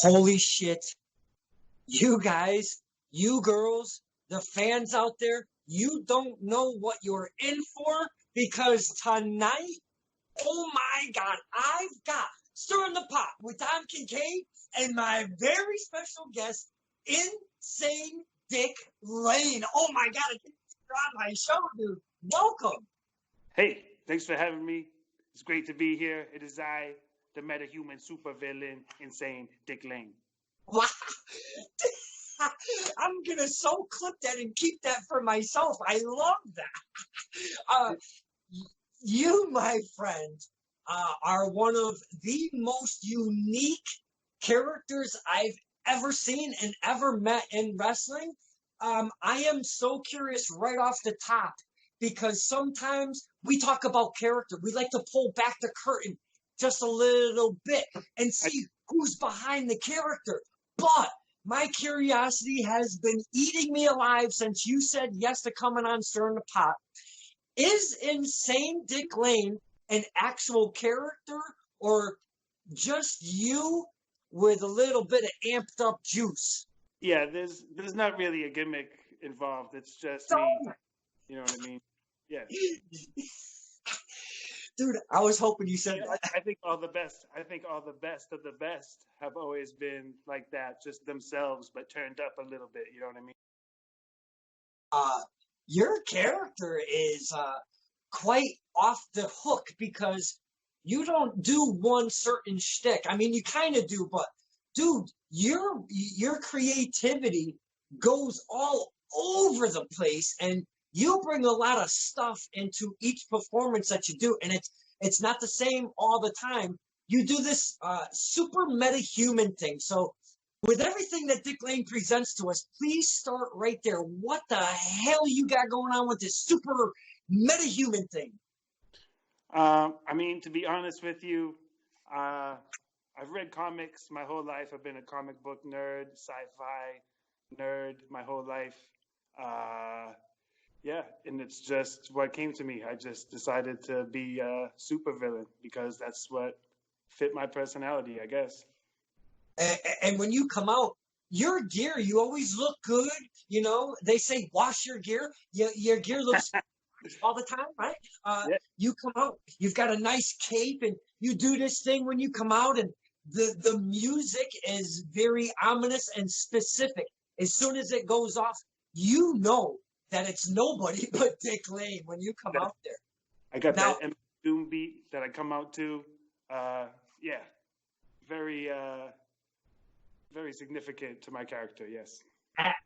Holy shit. You guys, you girls, the fans out there, you don't know what you're in for because tonight, oh my God, I've got Stirring the Pot with Tom Kincaid and my very special guest, Insane Dick Lane. Oh my God, you're on my show, dude. Welcome. Hey, thanks for having me. It's great to be here. It is I, the metahuman supervillain, Insane Dick Lane. Wow. I'm gonna so clip that and keep that for myself. I love that. You, my friend, are one of the most unique characters I've ever seen and ever met in wrestling. I am so curious right off the top because sometimes we talk about character. We like to pull back the curtain just a little bit and see who's behind the character. But my curiosity has been eating me alive since you said yes to coming on Stirring the Pot. Is Insane Dick Lane an actual character or just you with a little bit of amped up juice? Yeah, there's not really a gimmick involved. It's just me. You know what I mean? Yeah. Dude, I was hoping you said that. I think all the best of the best have always been like that, just themselves, but turned up a little bit. You know what I mean? Your character is quite off the hook because you don't do one certain shtick. I mean, you kind of do, but dude, your creativity goes all over the place, and you bring a lot of stuff into each performance that you do, and it's not the same all the time. You do this super meta-human thing. So with everything that Dick Lane presents to us, please start right there. What the hell you got going on with this super meta-human thing? I mean, to be honest with you, I've read comics my whole life. I've been a comic book nerd, sci-fi nerd my whole life. Yeah, and it's just what came to me. I just decided to be a supervillain because that's what fit my personality, I guess. And when you come out, your gear, you always look good. You know, they say wash your gear. Your gear looks all the time, right? Yeah. You come out, you've got a nice cape, and you do this thing when you come out, and the music is very ominous and specific. As soon as it goes off, you know that it's nobody but Dick Lane when you come out there. I got now, that Doom beat that I come out to. Yeah, very significant to my character, yes.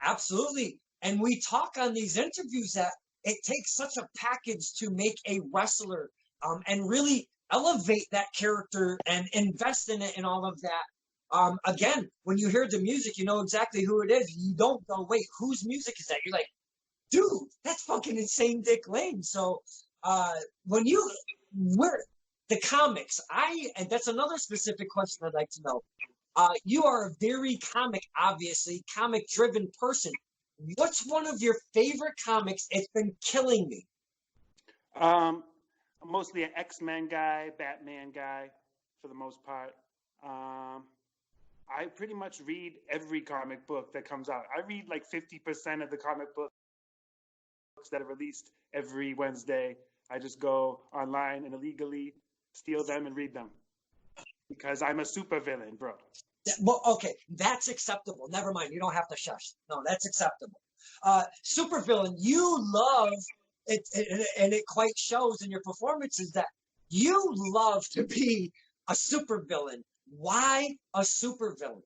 Absolutely. And we talk on these interviews that it takes such a package to make a wrestler and really elevate that character and invest in it and all of that. Again, when you hear the music, you know exactly who it is. You don't go, wait, whose music is that? You're like, dude, that's fucking Insane Dick Lane. So when you the comics, and that's another specific question I'd like to know. You are a very comic-driven person. What's one of your favorite comics? It's been killing me. I'm mostly an X-Men guy, Batman guy, for the most part. I pretty much read every comic book that comes out. I read like 50% of the comic books that are released every Wednesday. I just go online and illegally steal them and read them because I'm a supervillain, bro. Well, okay, that's acceptable. Never mind. You don't have to shush. No, that's acceptable. Supervillain, you love it, and it quite shows in your performances that you love to be a supervillain. Why a supervillain?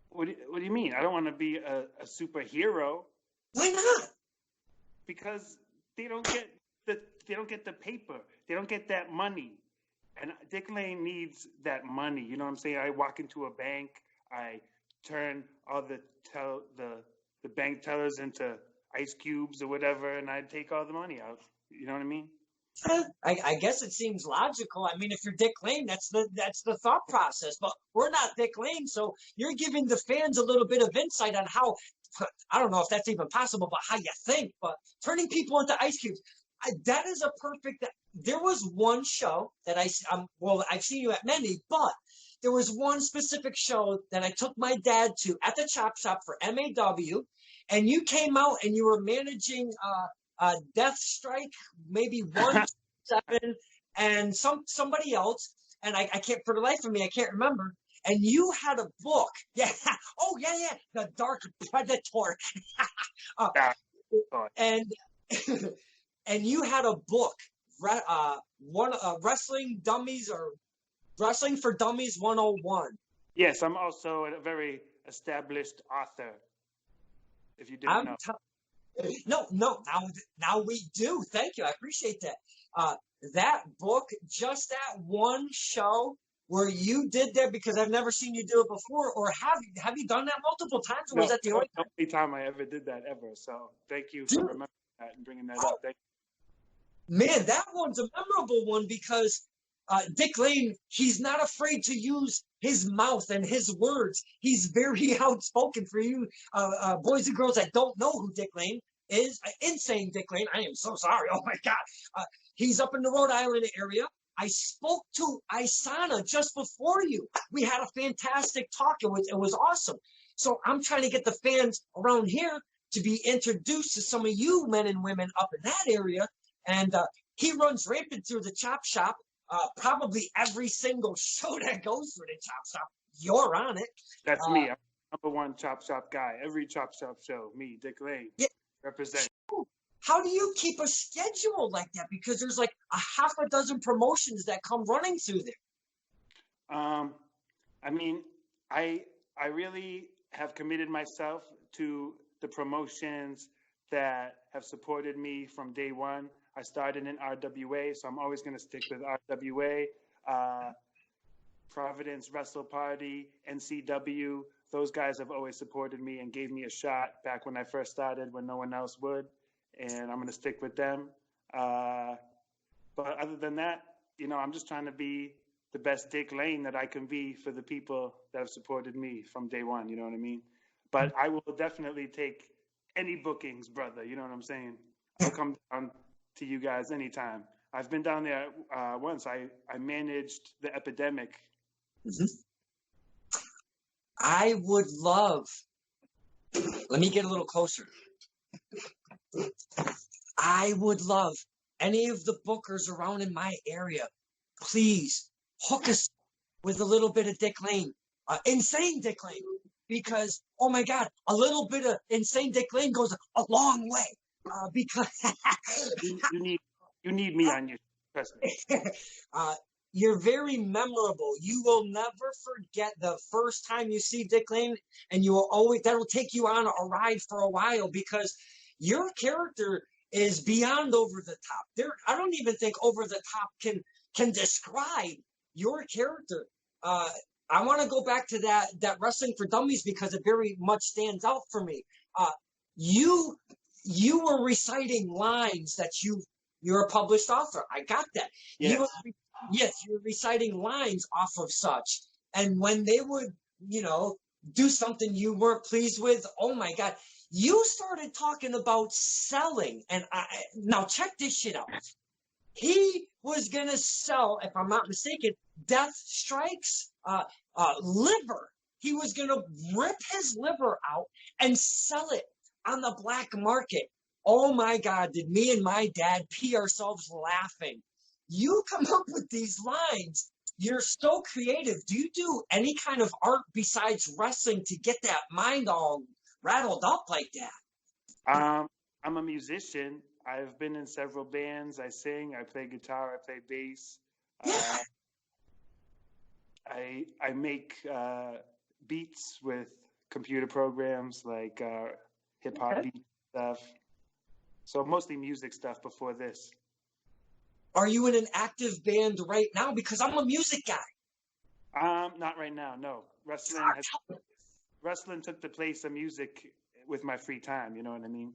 What do you mean? I don't want to be a superhero. Why not? Because they don't get the paper. They don't get that money. And Dick Lane needs that money. You know what I'm saying? I walk into a bank, I turn all the bank tellers into ice cubes or whatever, and I take all the money out. You know what I mean? I guess it seems logical. I mean, if you're Dick Lane, that's the thought process. But we're not Dick Lane, so you're giving the fans a little bit of insight on how, I don't know if that's even possible, but how you think. But turning people into ice cubes, that is a perfect there was one show that well, I've seen you at many, but there was one specific show that I took my dad to at the Chop Shop for MAW, and you came out and you were managing Death Strike, maybe 127, and somebody else, and I can't, for the life of me, I can't remember. And you had a book, yeah. Oh yeah, the Dark Predator, and and you had a book, Wrestling Dummies or Wrestling for Dummies 101. Yes, I'm also a very established author. If you didn't know. No. Now we do. Thank you. I appreciate that. That book, just that one show where you did that, because I've never seen you do it before, or have you done that multiple times, or was that the only time I ever did that ever? So thank you for remembering that and bringing that up. Thank you. Man, that one's a memorable one because Dick Lane, he's not afraid to use his mouth and his words. He's very outspoken. For you boys and girls that don't know who Dick Lane is, Insane Dick Lane, I am so sorry. Oh my God. He's up in the Rhode Island area. I spoke to Isana just before you. We had a fantastic talk. It was awesome. So I'm trying to get the fans around here to be introduced to some of you men and women up in that area. And he runs rampant through the Chop Shop. Probably every single show that goes through the Chop Shop, you're on it. That's me. I'm number one Chop Shop guy. Every Chop Shop show, me, Dick Lane, represent. How do you keep a schedule like that? Because there's like a half a dozen promotions that come running through there. I mean, I really have committed myself to the promotions that have supported me from day one. I started in RWA, so I'm always going to stick with RWA. Providence Wrestle Party, NCW, those guys have always supported me and gave me a shot back when I first started when no one else would. And I'm going to stick with them. But other than that, I'm just trying to be the best Dick Lane that I can be for the people that have supported me from day one. You know what I mean? But I will definitely take any bookings, brother. You know what I'm saying? I'll come down to you guys anytime. I've been down there once. I managed the Epidemic. Mm-hmm. I would love. Let me get a little closer. I would love any of the bookers around in my area, please hook us with a little bit of Dick Lane, Insane Dick Lane, because, oh my God, a little bit of Insane Dick Lane goes a long way. Because you need me on your trust me. You're very memorable. You will never forget the first time you see Dick Lane, and that'll take you on a ride for a while, because your character is beyond over the top. I don't even think over the top can describe your character. I want to go back to that Wrestling for Dummies, because it very much stands out for me. You were reciting lines that you're a published author. I got that. Yes. You were reciting lines off of such. And when they would, do something you weren't pleased with, oh my God, you started talking about selling. And now check this shit out. He was going to sell, if I'm not mistaken, Death Strike's liver. He was going to rip his liver out and sell it on the black market. Oh my God, did me and my dad pee ourselves laughing. You come up with these lines. You're so creative. Do you do any kind of art besides wrestling to get that mind all rattled up like that? I'm a musician. I've been in several bands. I sing, I play guitar, I play bass. Yeah. I make beats with computer programs like hip-hop beat stuff. So mostly music stuff before this. Are you in an active band right now? Because I'm a music guy. Not right now, no. Wrestling took the place of music with my free time, you know what I mean?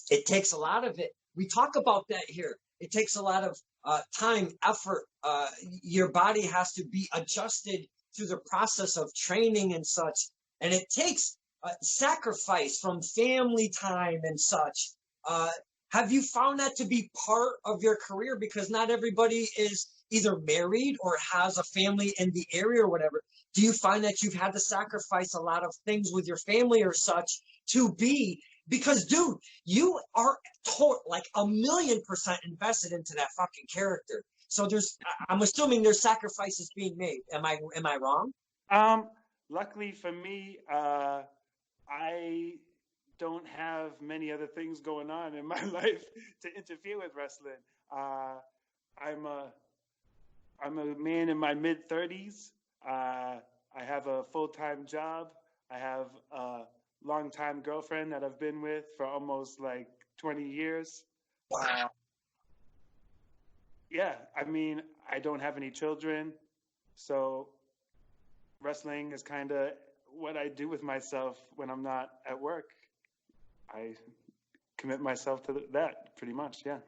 It takes a lot of it. We talk about that here. It takes a lot of time, effort. Your body has to be adjusted through the process of training and such. And it takes sacrifice from family time and such. Have you found that to be part of your career? Because not everybody is either married or has a family in the area or whatever. Do you find that you've had to sacrifice a lot of things with your family or such to be? Because, dude, you are like 1,000,000% invested into that fucking character. So I'm assuming there's sacrifices being made. Am I wrong? Luckily for me, I don't have many other things going on in my life to interfere with wrestling. I'm a man in my mid-30s. I have a full-time job. I have a long-time girlfriend that I've been with for almost like 20 years. Yeah, I mean, I don't have any children, so wrestling is kind of what I do with myself when I'm not at work. I commit myself to that pretty much, yeah.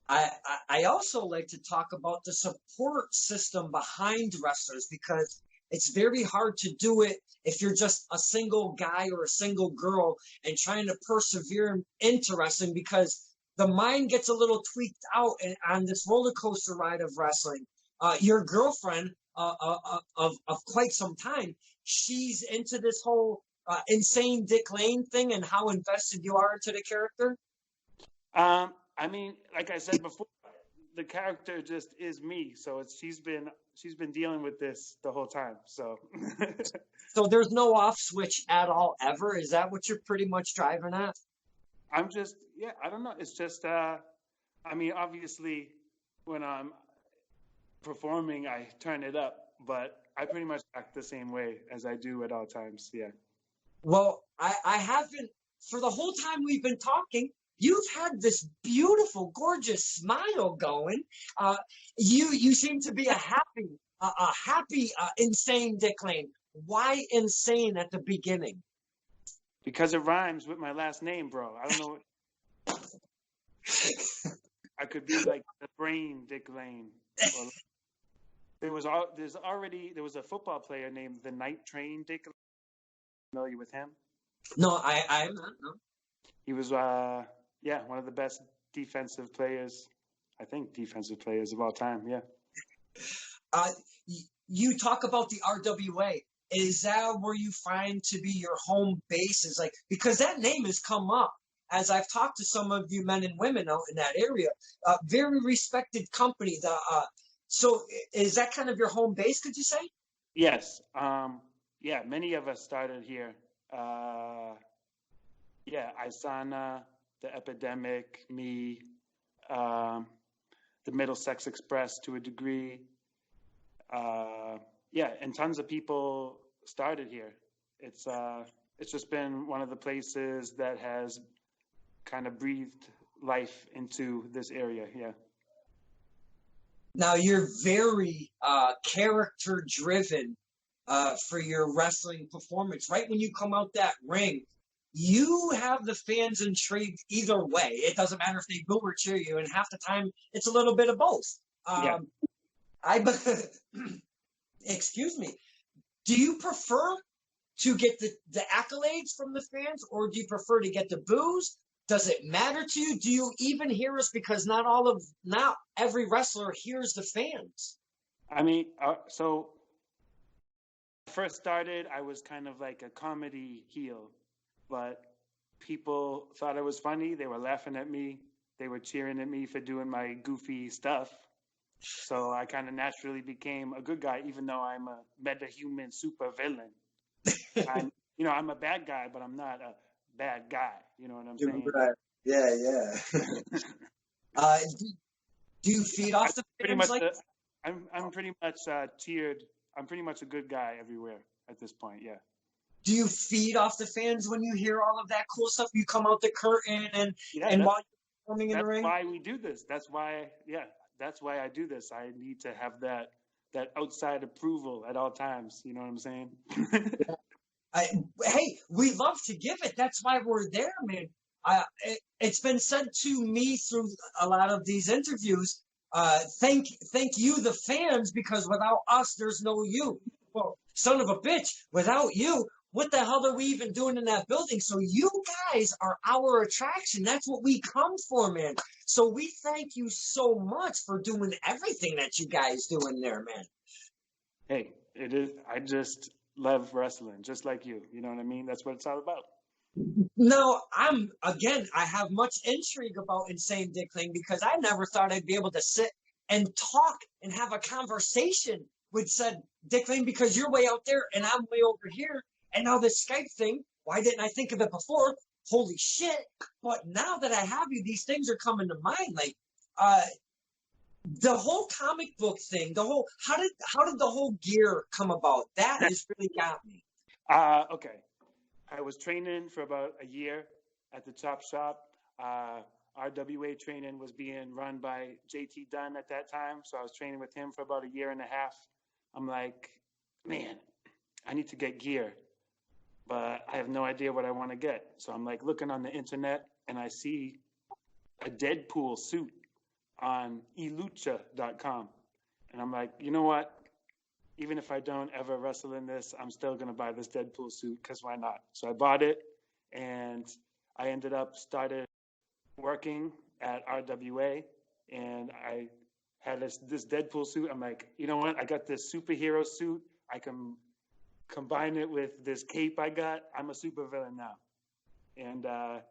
I also like to talk about the support system behind wrestlers, because it's very hard to do it if you're just a single guy or a single girl and trying to persevere into wrestling, because the mind gets a little tweaked out on this roller coaster ride of wrestling. Your girlfriend of quite some time, she's into this whole insane Dick Lane thing and how invested you are into the character. I mean, like I said before, the character just is me. So she's been dealing with this the whole time. So So there's no off switch at all ever. Is that what you're pretty much driving at? I'm just, yeah, I don't know. It's just, I mean, obviously, when I'm performing, I turn it up, but I pretty much act the same way as I do at all times. Yeah. Well, I haven't, for the whole time we've been talking, you've had this beautiful, gorgeous smile going. You seem to be a happy, insane Dick Lane. Why insane at the beginning? Because it rhymes with my last name, bro. I don't know. I could be like the brain Dick Lane. Or there was a football player named the Night Train Dick Lane. Familiar with him? No, I'm not. No. He was one of the best defensive players of all time. Yeah. You talk about the RWA. Is that where you find to be your home base? Is like, because that name has come up as I've talked to some of you men and women out in that area. Very respected company. So is that kind of your home base? Could you say? Yes. Yeah. Many of us started here. Isana, the Epidemic, me, the Middlesex Express to a degree. And tons of people started here. It's just been one of the places that has kind of breathed life into this area. Yeah. Now you're very character driven for your wrestling performance. Right when you come out that ring, you have the fans intrigued either way. It doesn't matter if they boo or cheer you, and half the time it's a little bit of both. Excuse me. Do you prefer to get the accolades from the fans, or do you prefer to get the boos? Does it matter to you? Do you even hear us? Because not every wrestler hears the fans. I mean, so first started, I was kind of like a comedy heel, but people thought I was funny. They were laughing at me. They were cheering at me for doing my goofy stuff. So I kind of naturally became a good guy, even though I'm a metahuman super villain. I'm a bad guy, but I'm not a bad guy. You know what I'm saying? Right. Yeah. Do you feed off the fans? I'm pretty much tiered. I'm pretty much a good guy everywhere at this point. Yeah. Do you feed off the fans when you hear all of that cool stuff? You come out the curtain and while you're performing in the ring. That's why we do this. That's why I do this. I need to have that outside approval at all times. You know what I'm saying? Hey, we love to give it. That's why we're there, man. It's been said to me through a lot of these interviews. Thank you, the fans, because without us, there's no you. Well, son of a bitch, without you, what the hell are we even doing in that building? So you guys are our attraction. That's what we come for, man. So we thank you so much for doing everything that you guys do in there, man. Hey, it is. I just love wrestling, just like you. You know what I mean? That's what it's all about. Now, I have much intrigue about Insane Dickling because I never thought I'd be able to sit and talk and have a conversation with said Dickling because you're way out there and I'm way over here. And now this Skype thing, why didn't I think of it before? Holy shit. But now that I have you, these things are coming to mind. Like, the whole comic book thing, how did the whole gear come about? That has really got me. Okay. I was training for about a year at the Chop Shop. RWA training was being run by JT Dunn at that time. So I was training with him for about a year and a half. I'm like, man, I need to get gear, but I have no idea what I want to get. So I'm like looking on the internet and I see a Deadpool suit on elucha.com. And I'm like, you know what? Even if I don't ever wrestle in this, I'm still going to buy this Deadpool suit because why not? So I bought it and I ended up started working at RWA and I had this Deadpool suit. I'm like, you know what? I got this superhero suit. I can combine it with this cape I got. I'm a supervillain now. And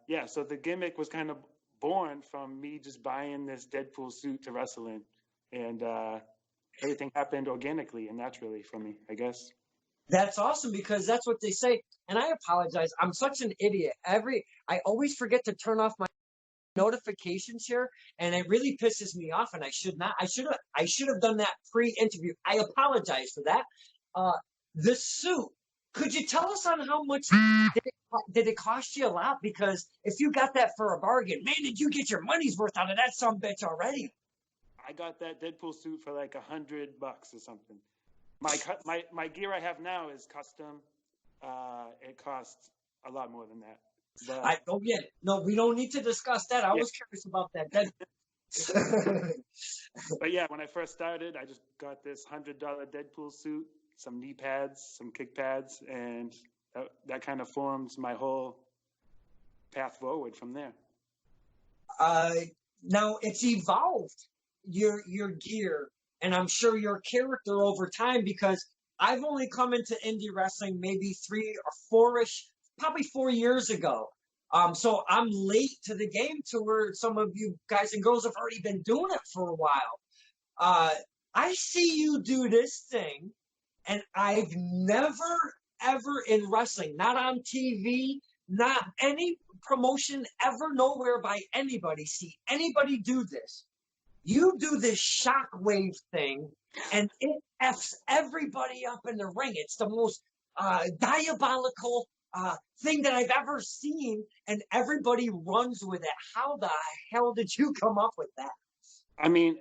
yeah, so the gimmick was kind of born from me just buying this Deadpool suit to wrestle in. And everything happened organically and naturally for me, I guess. That's awesome because that's what they say. And I apologize. I'm such an idiot. I always forget to turn off my notifications here, and it really pisses me off. And I should not. I should have done that pre-interview. I apologize for that. The suit. Could you tell us on how much did it cost you a lot? Because if you got that for a bargain, man, did you get your money's worth out of that sumbitch already? I got that Deadpool suit for like $100 or something. My gear I have now is custom. It costs a lot more than that. But, no, we don't need to discuss that. I was curious about that. But yeah, when I first started, I just got this $100 Deadpool suit, some knee pads, some kick pads, and that kind of forms my whole path forward from there. Now it's evolved your gear, and I'm sure your character over time because I've only come into indie wrestling maybe 3 or 4-ish, probably 4 years ago. So I'm late to the game to where some of you guys and girls have already been doing it for a while. I see you do this thing, and I've never, ever in wrestling, not on TV, not any promotion ever, nowhere by anybody, see anybody do this. You do this shockwave thing, and it F's everybody up in the ring. It's the most diabolical thing that I've ever seen, and everybody runs with it. How the hell did you come up with that? I mean,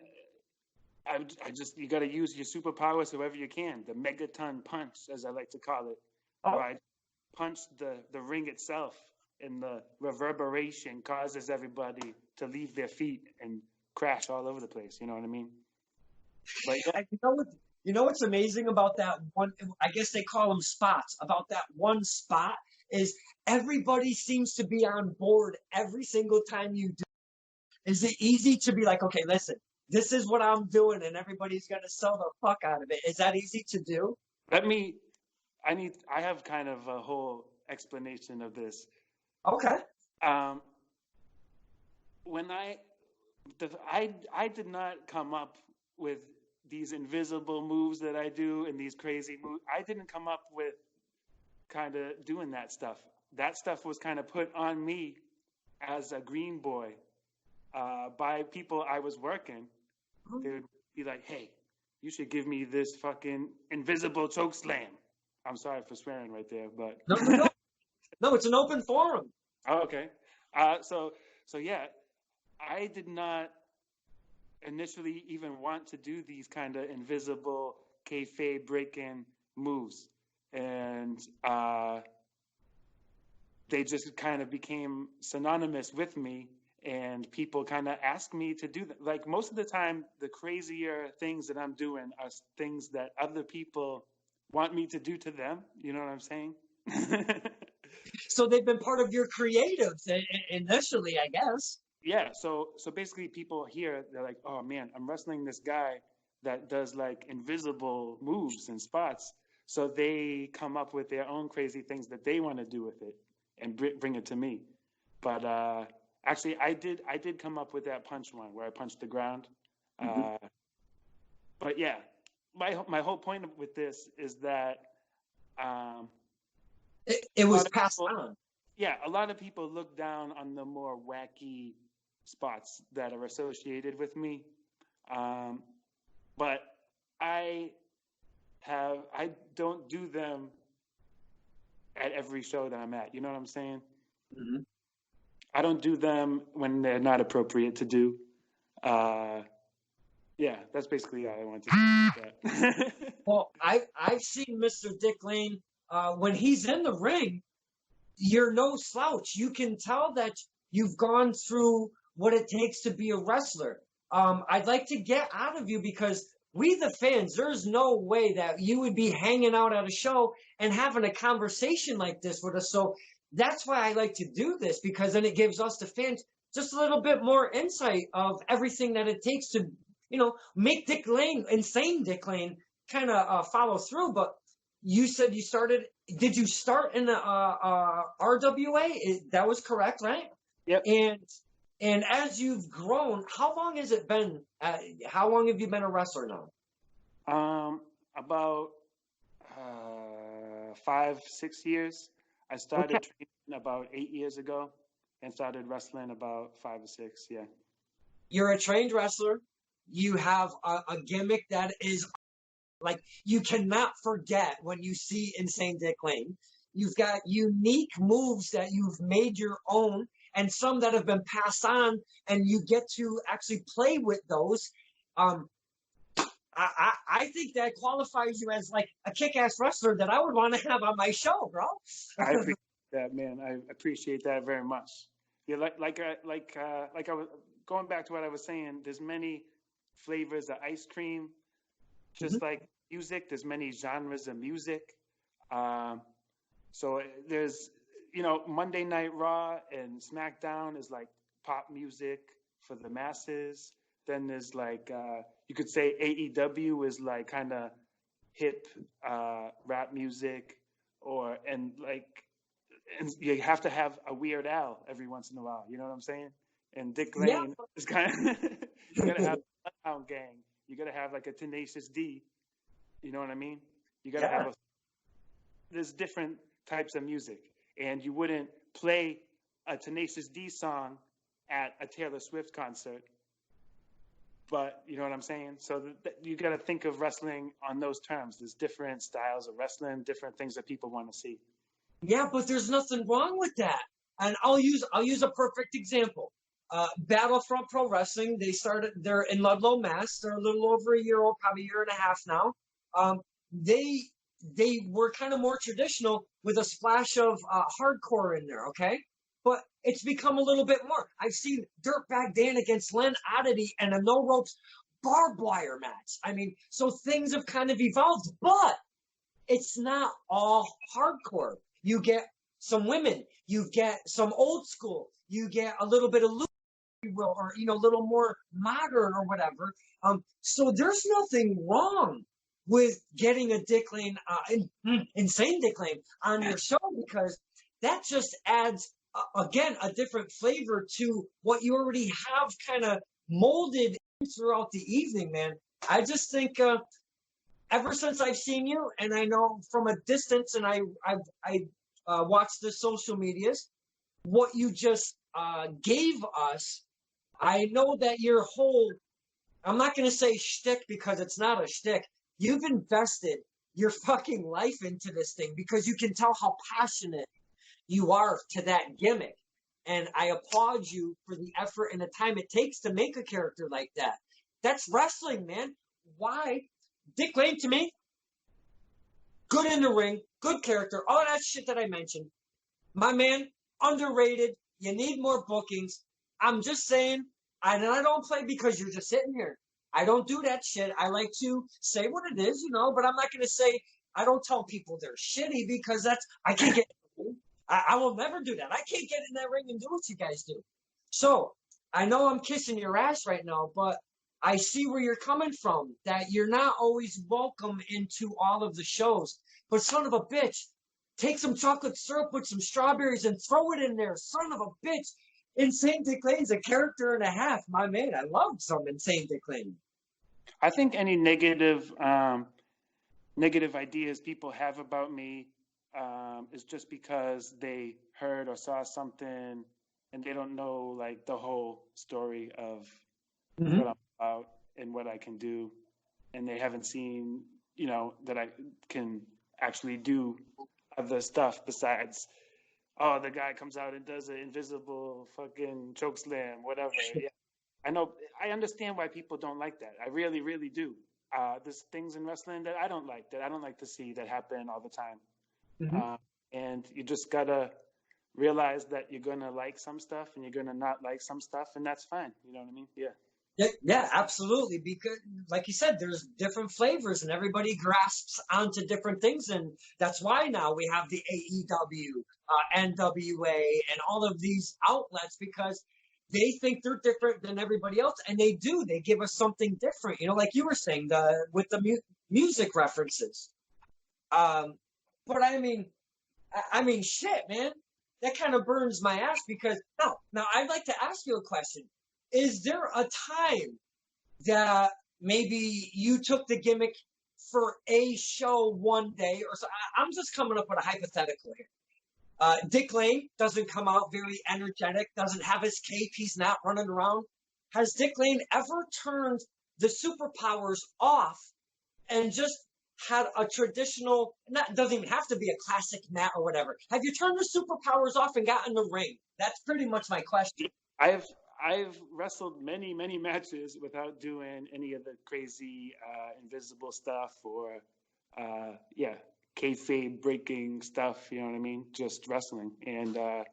you got to use your superpowers however you can. The megaton punch, as I like to call it. Oh. I punch the ring itself, and the reverberation causes everybody to leave their feet and crash all over the place. You know what I mean? But yeah. You know what's amazing about that one? I guess they call them spots. About that one spot is everybody seems to be on board every single time you do. Is it easy to be like, okay, listen, this is what I'm doing, and everybody's gonna sell the fuck out of it? Is that easy to do? I have kind of a whole explanation of this. Okay. When I did not come up with these invisible moves that I do and these crazy moves. I didn't come up with kind of doing that stuff. That stuff was kind of put on me as a green boy by people I was working. They would be like, hey, you should give me this fucking invisible choke slam. I'm sorry for swearing right there, but no, it's an open forum. Oh, okay. So yeah, I did not initially even want to do these kind of invisible kayfabe break-in moves, and they just kind of became synonymous with me, and people kind of ask me to do that. Like most of the time, the crazier things that I'm doing are things that other people want me to do to them. You know what I'm saying? So they've been part of your creatives initially, I guess. Yeah, so basically people here, they're like, oh man, I'm wrestling this guy that does like invisible moves and spots. So they come up with their own crazy things that they want to do with it and bring it to me. But actually, I did come up with that punch one where I punched the ground. Uh, but yeah, my whole point with this is that um, It a was lot of passed people, on. yeah, a lot of people look down on the more wacky spots that are associated with me. Um, but I I don't do them at every show that I'm at. You know what I'm saying? Mm-hmm. I don't do them when they're not appropriate to do. Uh, yeah, that's basically all I wanted to say. Well, I've seen Mr. Dick Lane when he's in the ring. You're no slouch. You can tell that you've gone through what it takes to be a wrestler. I'd like to get out of you because we, the fans, there's no way that you would be hanging out at a show and having a conversation like this with us. So that's why I like to do this, because then it gives us, the fans, just a little bit more insight of everything that it takes to, make Dick Lane, insane Dick Lane, kind of follow through. But you said you started. Did you start in the RWA? That was correct, right? Yep. And as you've grown, how long has it been? How long have you been a wrestler now? About 5-6 years. I started Okay. training about 8 years ago, and started wrestling about 5 or 6. Yeah. You're a trained wrestler. You have a gimmick that is like you cannot forget when you see Insane Dick Lane. You've got unique moves that you've made your own, and some that have been passed on, and you get to actually play with those. Um, I think that qualifies you as like a kick-ass wrestler that I would want to have on my show, bro. I appreciate that, man. I appreciate that very much. Yeah, like I was going back to what I was saying. There's many flavors of ice cream, just like music. There's many genres of music. Um, so there's, Monday Night Raw and SmackDown is like pop music for the masses. Then there's like you could say AEW is like kind of hip rap music, and you have to have a Weird Al every once in a while. You know what I'm saying? And Dick Lane is kind of you gotta have a Bloodhound Gang. You gotta have like a Tenacious D. You know what I mean? You gotta have there's different types of music, and you wouldn't play a Tenacious D song at a Taylor Swift concert. But you know what I'm saying? So you got to think of wrestling on those terms. There's different styles of wrestling, different things that people want to see. Yeah, but there's nothing wrong with that. And I'll use a perfect example. Battlefront Pro Wrestling. They're in Ludlow, Mass. They're a little over a year old, probably a year and a half now. They were kind of more traditional with a splash of hardcore in there. Okay, but it's become a little bit more. I've seen Dirtbag Dan against Len Oddity and a no ropes barbed wire match. I mean, so things have kind of evolved, but it's not all hardcore. You get some women, you get some old school, you get a little bit of loose, if you will, or a little more modern or whatever. So there's nothing wrong with getting a Dick Lane, insane Dick Lane on your show, because that just adds again a different flavor to what you already have kind of molded throughout the evening, man. I just think ever since I've seen you, and I know from a distance, and I watched the social medias, what you just gave us, I know that your whole, I'm not going to say shtick because it's not a shtick. You've invested your fucking life into this thing because you can tell how passionate you are to that gimmick. And I applaud you for the effort and the time it takes to make a character like that. That's wrestling, man. Why? Dick Lane, to me, good in the ring, good character, all that shit that I mentioned. My man, underrated. You need more bookings. I'm just saying, I don't play because you're just sitting here. I don't do that shit. I like to say what it is, but I'm not going to say I don't tell people they're shitty because I can't get. I will never do that. I can't get in that ring and do what you guys do. So I know I'm kissing your ass right now, but I see where you're coming from. That you're not always welcome into all of the shows. But son of a bitch, take some chocolate syrup with some strawberries and throw it in there. Son of a bitch. Insane Dick Lane's a character and a half. My man, I love some Insane Dick Lane. I think any negative ideas people have about me is just because they heard or saw something and they don't know like the whole story of what I'm about and what I can do, and they haven't seen, that I can actually do other stuff besides, oh, the guy comes out and does an invisible fucking choke slam, whatever. Yeah. I know, I understand why people don't like that. I really, really do. There's things in wrestling that I don't like to see that happen all the time. And you just gotta realize that you're gonna like some stuff and you're gonna not like some stuff, and that's fine. You know what I mean? Yeah, absolutely. Because, like you said, there's different flavors, and everybody grasps onto different things, and that's why now we have the AEW, NWA, and all of these outlets, because they think they're different than everybody else, and they do. They give us something different, like you were saying, with the music references. But I mean, shit, man, that kind of burns my ass because now I'd like to ask you a question. Is there a time that maybe you took the gimmick for a show one day or so? I'm just coming up with a hypothetical here. Dick Lane doesn't come out very energetic, doesn't have his cape, he's not running around. Has Dick Lane ever turned the superpowers off and just had a traditional, doesn't even have to be a classic mat or whatever. Have you turned the superpowers off and got in the ring? That's pretty much my question. I've wrestled many, many matches without doing any of the crazy invisible stuff or kayfabe breaking stuff. You know what I mean? Just wrestling, and I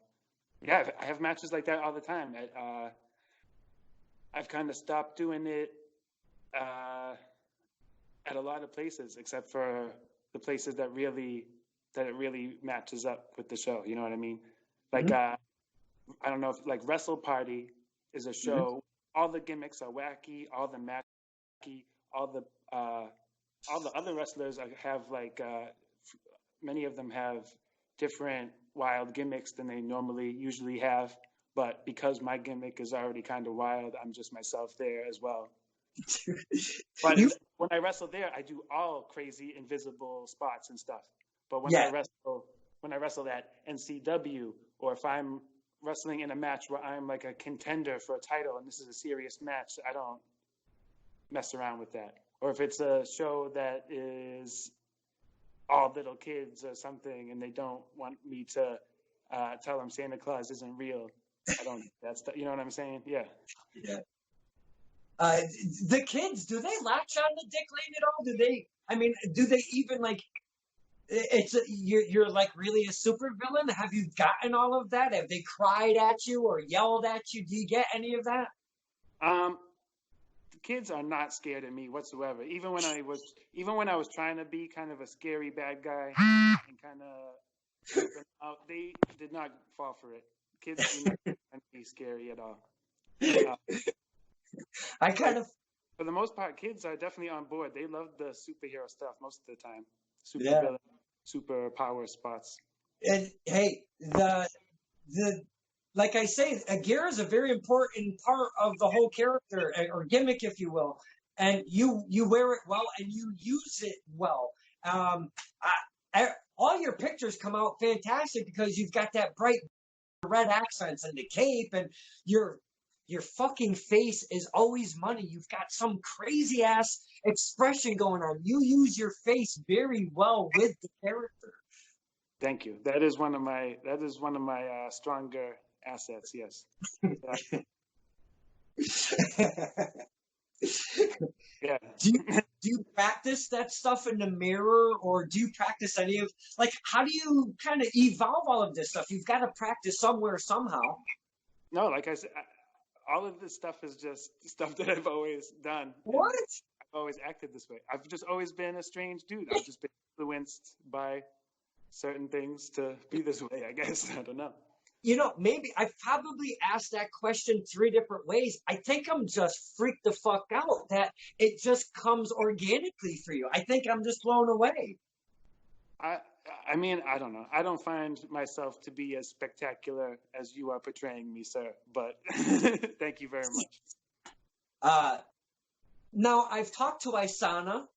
have matches like that all the time. I've kind of stopped doing it at a lot of places, except for the places that it really matches up with the show. You know what I mean? Like I don't know if like Wrestle Party is a show. All the gimmicks are wacky. All the match wacky. All the other wrestlers have like many of them have different wild gimmicks than they usually have. But because my gimmick is already kind of wild, I'm just myself there as well. But when I wrestle there, I do all crazy invisible spots and stuff. But when I wrestle at NCW, or if I'm wrestling in a match where I'm like a contender for a title and this is a serious match, I don't mess around with that. Or if it's a show that is all little kids or something and they don't want me to tell them Santa Claus isn't real, I don't. You know what I'm saying? Yeah. The kids, do they latch on to Dick Lane at all? Do they even like? You're like really a super villain. Have you gotten all of that? Have they cried at you or yelled at you? Do you get any of that? The kids are not scared of me whatsoever. Even when I was trying to be kind of a scary bad guy and kind of they did not fall for it. Kids do not be scary at all. For the most part, kids are definitely on board. They love the superhero stuff most of the time. Villain, super power spots. And hey, the like I say, a gear is a very important part of the whole character or gimmick, if you will. And you wear it well and you use it well. All your pictures come out fantastic because you've got that bright red accents and the cape, and your fucking face is always money. You've got some crazy ass expression going on. You use your face very well with the character. Thank you. That is one of my stronger assets. Yes. Yeah. Do you practice that stuff in the mirror, or do you practice any of, like, how do you kind of evolve all of this stuff? You've got to practice somewhere, somehow. No, like I said, all of this stuff is just stuff that I've always done. What? always acted this way. I've just always been a strange dude. I've just been influenced by certain things to be this way, I guess. I don't know. Maybe I've probably asked that question 3 different ways. I think I'm just freaked the fuck out that it just comes organically for you. I think I'm just blown away. I mean, I don't know. I don't find myself to be as spectacular as you are portraying me, sir. But thank you very much. Now I've talked to Isana,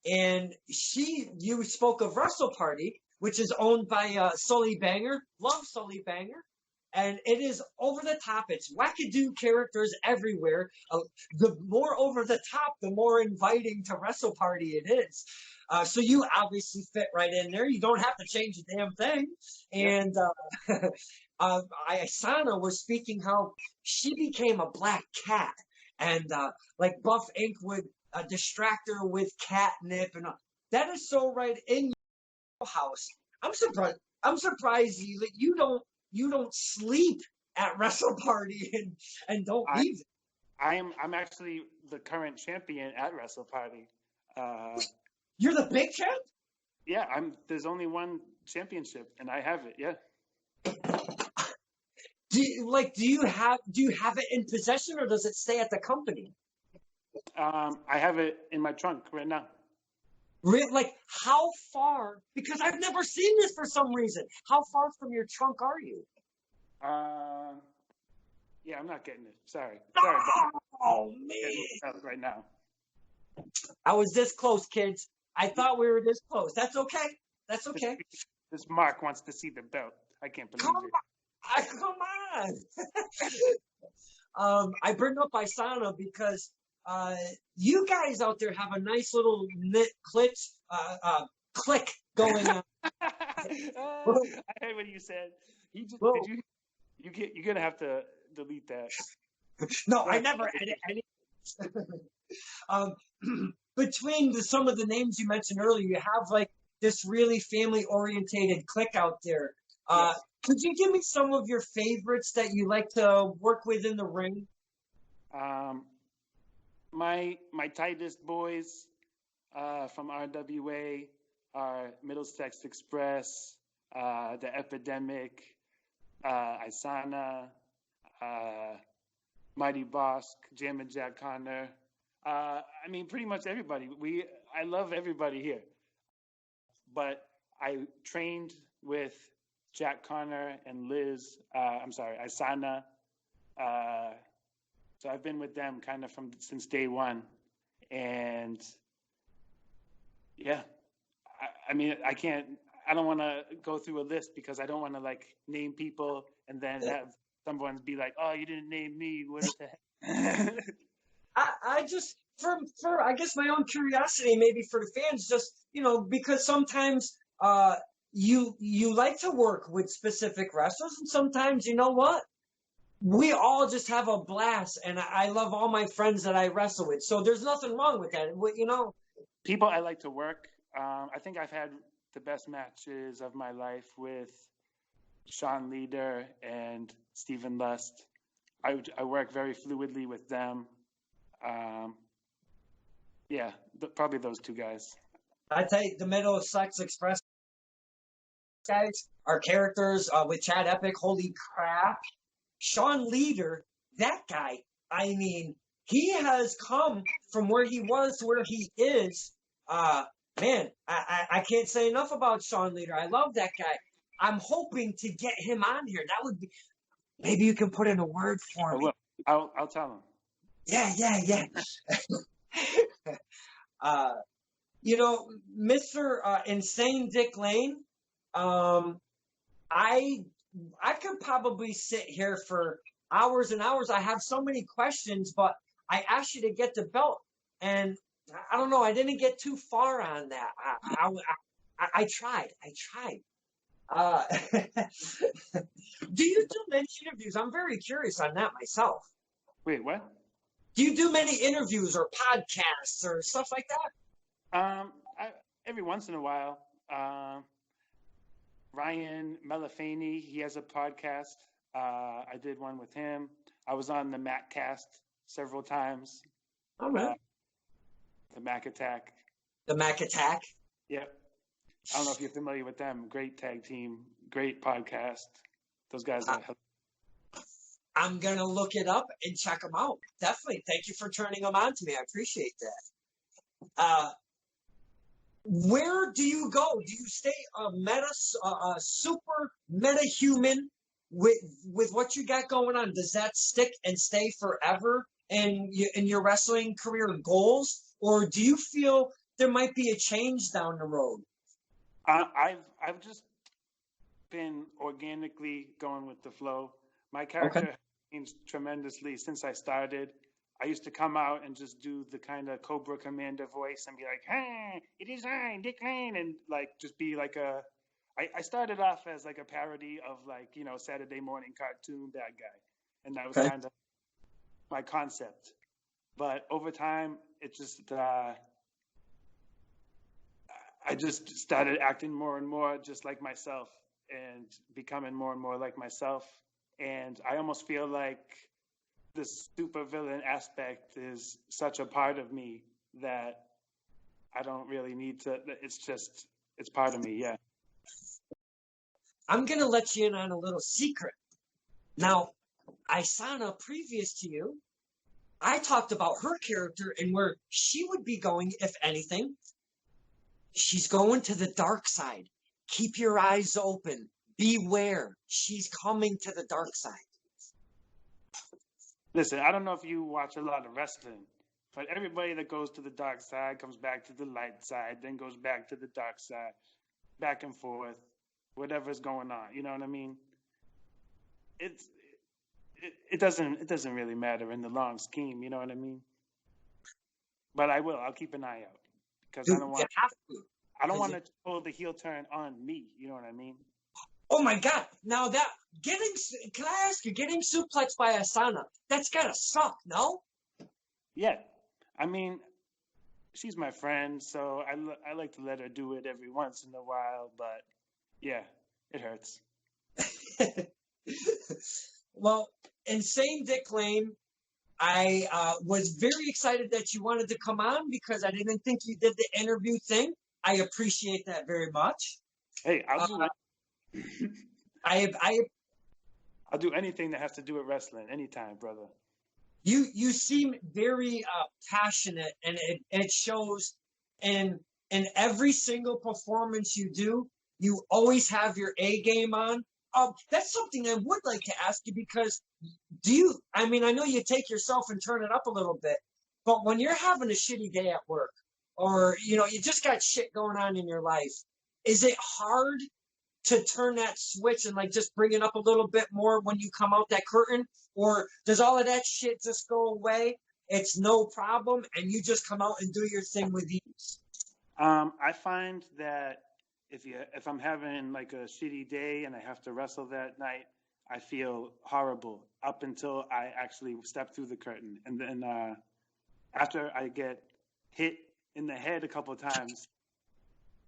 and you spoke of Wrestle Party, which is owned by Sully Banger. Love Sully Banger. And it is over the top. It's wackadoo characters everywhere. The more over the top, the more inviting to Wrestle Party it is. So you obviously fit right in there. You don't have to change a damn thing. And Isana was speaking how she became a black cat. And like Buff Inc. would distract her with catnip. And that is so right in your house. I'm surprised you don't sleep at Wrestle Party and don't leave. I'm actually the current champion at Wrestle Party. You're the big champ? Yeah, there's only one championship and I have it, yeah. Do you have it in possession, or does it stay at the company? I have it in my trunk right now. Like, how far? Because I've never seen this for some reason. How far from your trunk are you? Yeah, I'm not getting it. Sorry. Oh, man. Right now. I was this close, kids. I thought we were this close. That's okay. That's okay. This Mark wants to see the belt. I can't believe it. Come on. I bring up Isana because you guys out there have a nice little click going on. I heard what you said. You're gonna have to delete that. No, I never edit any. Between some of the names you mentioned earlier, you have like this really family orientated clique out there. Yes. Could you give me some of your favorites that you like to work with in the ring? My tightest boys from RWA are Middlesex Express, the Epidemic, Isana, Mighty Bosk, Jam and Jack Connor. I mean, pretty much everybody. I love everybody here. But I trained with Jack Connor and Liz. Isana. So I've been with them kind of since day one, and yeah, I mean, I don't want to go through a list because I don't want to like name people and then have someone be like, oh, you didn't name me. What the heck? I just, for I guess my own curiosity, maybe for the fans, just, because sometimes you like to work with specific wrestlers, and sometimes, you know what? We all just have a blast, and I love all my friends that I wrestle with. So there's nothing wrong with that, People I like to work. I think I've had the best matches of my life with Sean Leader and Stephen Lust. I work very fluidly with them. Yeah, probably those two guys. I tell you, the Middlesex Express guys are characters with Chad Epic. Holy crap. Sean Leader, that guy, I mean, he has come from where he was to where he is. Man, I can't say enough about Sean Leader. I love that guy. I'm hoping to get him on here. That would be, maybe you can put in a word for me. I'll tell him. Yeah. Mr. Insane Dick Lane, I could probably sit here for hours and hours. I have so many questions, but I asked you to get the belt, and I don't know. I didn't get too far on that. I tried. Do you do many interviews? I'm very curious on that myself. Wait, what? Do you do many interviews or podcasts or stuff like that? Every once in a while. Ryan Melafani, he has a podcast. I did one with him. I was on the Matt Cast several times. All right. the Mac Attack. The Mac Attack. Yep. I don't know if you're familiar with them. Great tag team, great podcast. Those guys are. I'm going to look it up and check them out. Definitely. Thank you for turning them on to me. I appreciate that. Where do you go? Do you stay a super meta-human with what you got going on? Does that stick and stay forever in your wrestling career goals? Or do you feel there might be a change down the road? I've just been organically going with the flow. My character has changed tremendously since I started. I used to come out and just do the kind of Cobra Commander voice and be like, "Hey, it is I, Dick Lane," and like just be like I started off as like a parody of like, you know, Saturday morning cartoon bad guy, and that was kind of my concept. But over time, it just I just started acting more and more just like myself and becoming more and more like myself. And I almost feel like the supervillain aspect is such a part of me that I don't really need to. It's part of me, yeah. I'm going to let you in on a little secret. Now, Isana, previous to you, I talked about her character and where she would be going, if anything. She's going to the dark side. Keep your eyes open. Beware. She's coming to the dark side. Listen, I don't know if you watch a lot of wrestling, but everybody that goes to the dark side comes back to the light side, then goes back to the dark side, back and forth, whatever's going on. You know what I mean? It doesn't really matter in the long scheme. You know what I mean? But I'll keep an eye out because I don't want to pull the heel turn on me. You know what I mean? Oh my God! Now can I ask you, getting suplexed by Asana, that's gotta suck, no? Yeah, I mean, she's my friend, so I like to let her do it every once in a while, but yeah, it hurts. Well, Insane Dick Lane, I was very excited that you wanted to come on because I didn't think you did the interview thing. I appreciate that very much. Hey, I'll do it. I'll do anything that has to do with wrestling anytime, brother. You seem very passionate, and it shows in every single performance you do. You always have your A game on. That's something I would like to ask you because I know you take yourself and turn it up a little bit, but when you're having a shitty day at work or, you just got shit going on in your life, is it hard to turn that switch and like just bring it up a little bit more when you come out that curtain? Or does all of that shit just go away? It's no problem and you just come out and do your thing with ease? I find that if I'm having like a shitty day and I have to wrestle that night, I feel horrible up until I actually step through the curtain. And then after I get hit in the head a couple of times,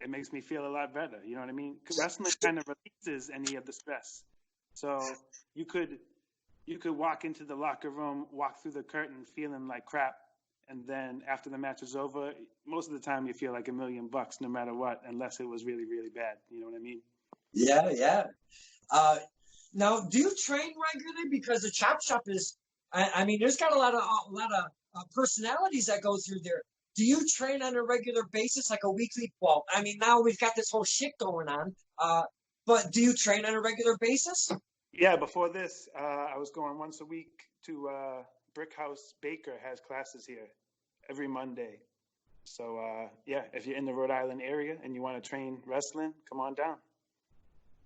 it makes me feel a lot better. You know what I mean? Wrestling kind of releases any of the stress. So you could walk into the locker room, walk through the curtain feeling like crap, and then after the match is over, most of the time you feel like $1 million no matter what, unless it was really, really bad. You know what I mean? Yeah. Now, do you train regularly? Because the chop shop is, there's got a lot of personalities that go through there. Do you train on a regular basis, like a weekly? Well, now we've got this whole shit going on. But do you train on a regular basis? Yeah, before this, I was going once a week to Brick House Baker has classes here every Monday. So, if you're in the Rhode Island area and you want to train wrestling, come on down.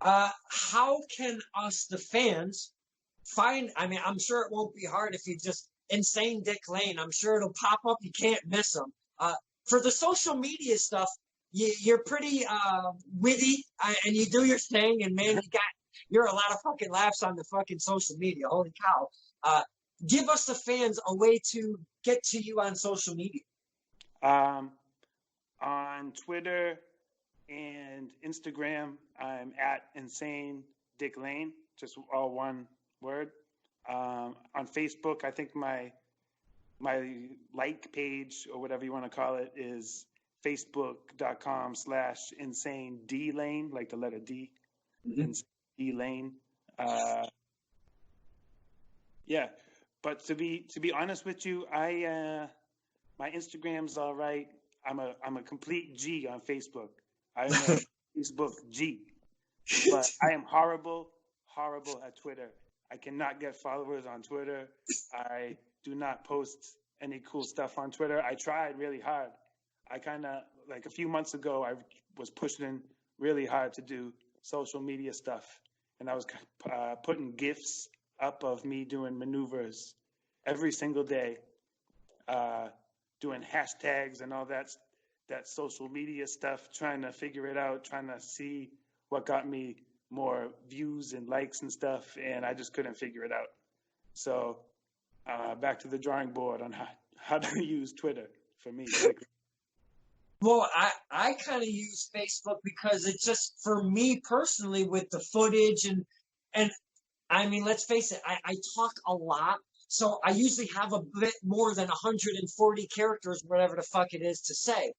How can us, the fans, find? I'm sure it won't be hard if you just Insane Dick Lane. I'm sure it'll pop up. You can't miss them. For the social media stuff, you're pretty witty and you do your thing. And man, you're a lot of fucking laughs on the fucking social media. Holy cow! Give us, the fans, a way to get to you on social media. On Twitter and Instagram, I'm at Insane Dick Lane, just all one word. On Facebook, I think my my like page or whatever you want to call it is facebook.com/insane D lane, like the letter D, insane D lane. Yeah, but to be honest with you, my Instagram's all right. I'm a complete G on Facebook. I'm a Facebook G, but I am horrible at Twitter. I cannot get followers on Twitter. I do not post any cool stuff on Twitter. I tried really hard. I kind of, like a few months ago, I was pushing really hard to do social media stuff. And I was putting GIFs up of me doing maneuvers every single day, doing hashtags and all that social media stuff, trying to figure it out, trying to see what got me more views and likes and stuff, and I just couldn't figure it out. So back to the drawing board on how to use Twitter for me. Well, I kind of use Facebook because it's just, for me personally, with the footage and I mean, let's face it, I talk a lot, so I usually have a bit more than 140 characters, whatever the fuck it is, to say.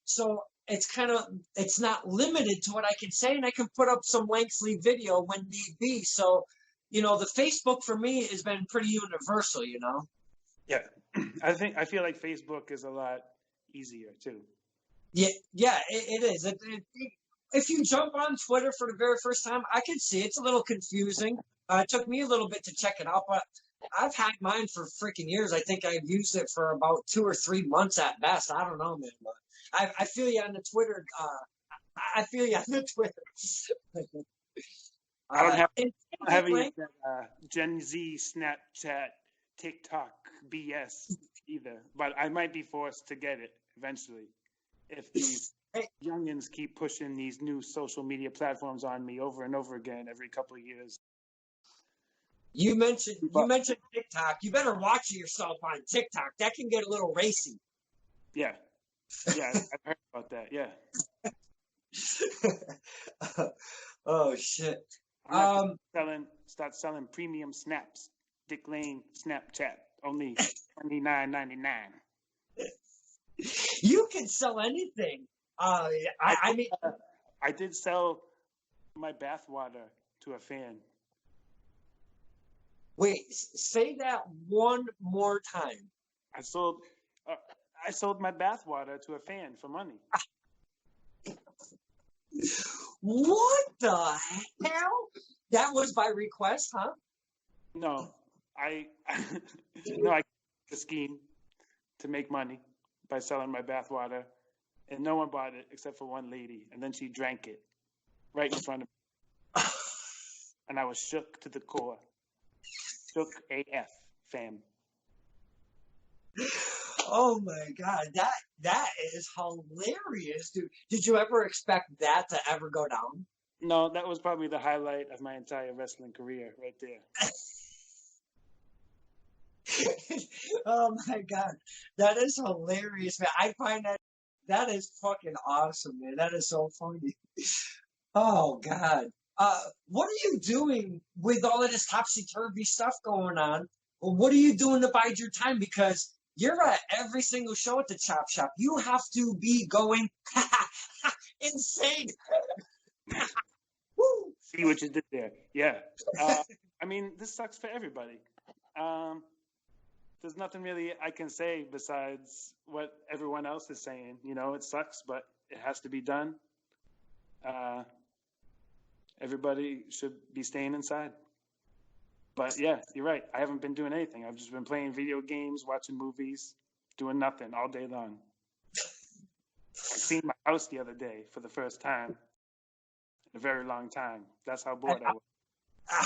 So it's not limited to what I can say, and I can put up some lengthy video when need be. So, the Facebook for me has been pretty universal, Yeah, I feel like Facebook is a lot easier too. Yeah, it is. If you jump on Twitter for the very first time, I can see it's a little confusing. It took me a little bit to check it out, but I've had mine for freaking years. I think I've used it for about 2 or 3 months at best. I don't know, man. But I feel you on the Twitter. I feel you on the Twitter. I don't have any Gen Z, Snapchat, TikTok BS either, but I might be forced to get it eventually if these youngins keep pushing these new social media platforms on me over and over again every couple of years. You mentioned TikTok. You better watch yourself on TikTok. That can get a little racy. Yeah, I've heard about that. Yeah. Oh shit. Start selling premium snaps. Dick Lane Snapchat, only $29.99. You can sell anything. I mean, I did sell my bathwater to a fan. Wait, say that one more time. I sold my bathwater to a fan for money. What the hell? That was by request, huh? No, I the scheme to make money by selling my bathwater, and no one bought it except for one lady, and then she drank it right in front of me, and I was shook to the core. Shook AF, fam. Oh my god, that is hilarious, dude. Did you ever expect that to ever go down? No, that was probably the highlight of my entire wrestling career right there. Oh my god, that is hilarious, man. I find that is fucking awesome, man. That is so funny. Oh god. What are you doing with all of this topsy-turvy stuff going on? What are you doing to bide your time? Because you're at every single show at the Chop Shop. You have to be going insane. Woo. See what you did there. Yeah. I mean, this sucks for everybody. There's nothing really I can say besides what everyone else is saying. It sucks, but it has to be done. Everybody should be staying inside. But yeah, you're right. I haven't been doing anything. I've just been playing video games, watching movies, doing nothing all day long. I cleaned my house the other day for the first time in a very long time. That's how bored I was.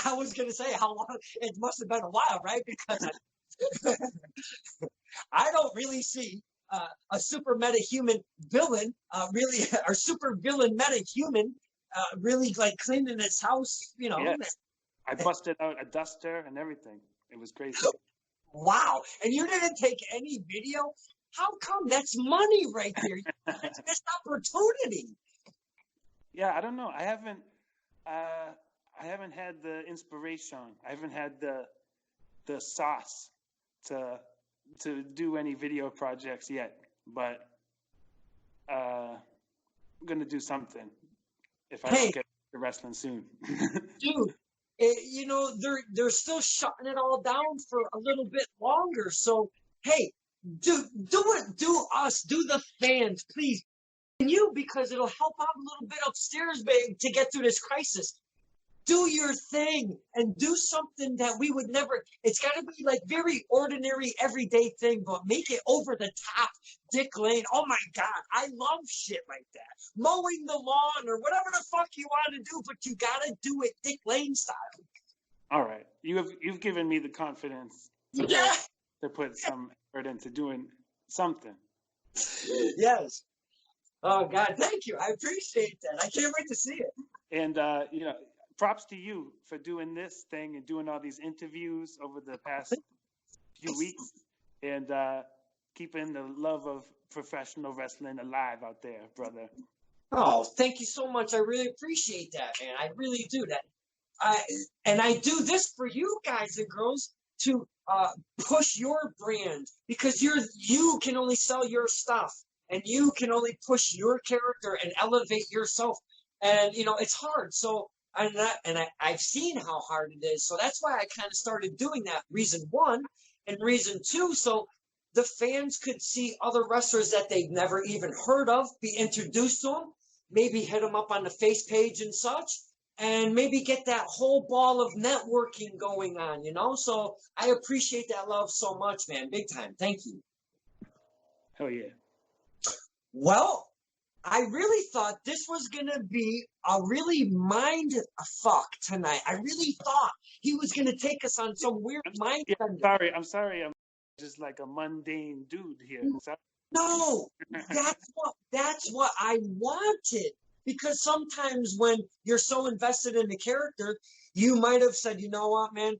I was going to say, how long? It must have been a while, right? Because I don't really see a super meta-human villain, really, or super villain meta-human, really like cleaning his house, Yeah. I busted out a duster and everything. It was crazy. Wow. And you didn't take any video? How come? That's money right there. That's missed opportunity. Yeah, I don't know. I haven't had the inspiration. I haven't had the sauce to to do any video projects yet, but I'm gonna do something if I don't get to wrestling soon. Dude, you know, they're still shutting it all down for a little bit longer. So hey, do the fans, please, and you, because it'll help out a little bit upstairs, babe, to get through this crisis. Do your thing and do something that we would never. It's got to be like very ordinary, everyday thing, but make it over the top. Dick Lane. Oh my God, I love shit like that. Mowing the lawn or whatever the fuck you want to do, but you gotta do it Dick Lane style. All right, you've given me the confidence Yeah. to put some effort into doing something. Yes. Oh God, thank you. I appreciate that. I can't wait to see it. And you know, props to you for doing this thing and doing all these interviews over the past few weeks, and keeping the love of professional wrestling alive out there, brother. Oh, thank you so much. I really appreciate that, man. I really do that. I do this for you guys and girls to push your brand, because you can only sell your stuff, and you can only push your character and elevate yourself. And you know it's hard. So I've seen how hard it is. So that's why I kind of started doing that. Reason one, and reason two, so the fans could see other wrestlers that they've never even heard of, be introduced to them, maybe hit them up on the face page and such, and maybe get that whole ball of networking going on, you know? So I appreciate that love so much, man. Big time. Thank you. Hell yeah. Well, I really thought this was going to be a really mind fuck tonight. I really thought he was going to take us on some weird mind bender. I'm sorry. I'm just like a mundane dude here. Sorry. No, that's what I wanted. Because sometimes when you're so invested in the character, you might have said, you know what, man,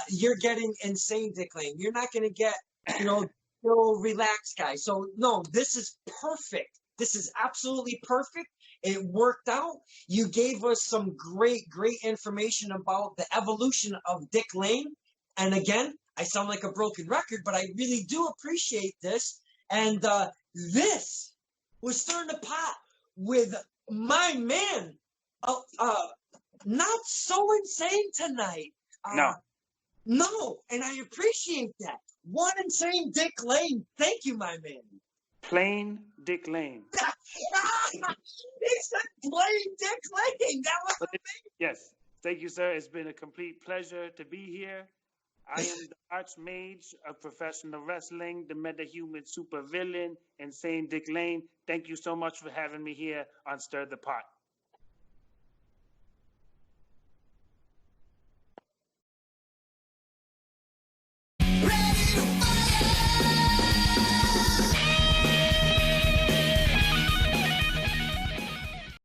you're getting insane, Dick Lane. You're not going to get, you know, relaxed guy. So no, this is perfect. This is absolutely perfect. It worked out. You gave us some great information about the evolution of Dick Lane. And again, I sound like a broken record, but I really do appreciate this. And this was stirring the pot with my man, not so insane tonight. No, and I appreciate that. One insane Dick Lane. Thank you, my man. Plain Dick Lane. He said plain Dick Lane. That was amazing. Yes. Thank you, sir. It's been a complete pleasure to be here. I am the Archmage of professional wrestling, the metahuman supervillain, Insane Dick Lane. Thank you so much for having me here on Stir the Pot.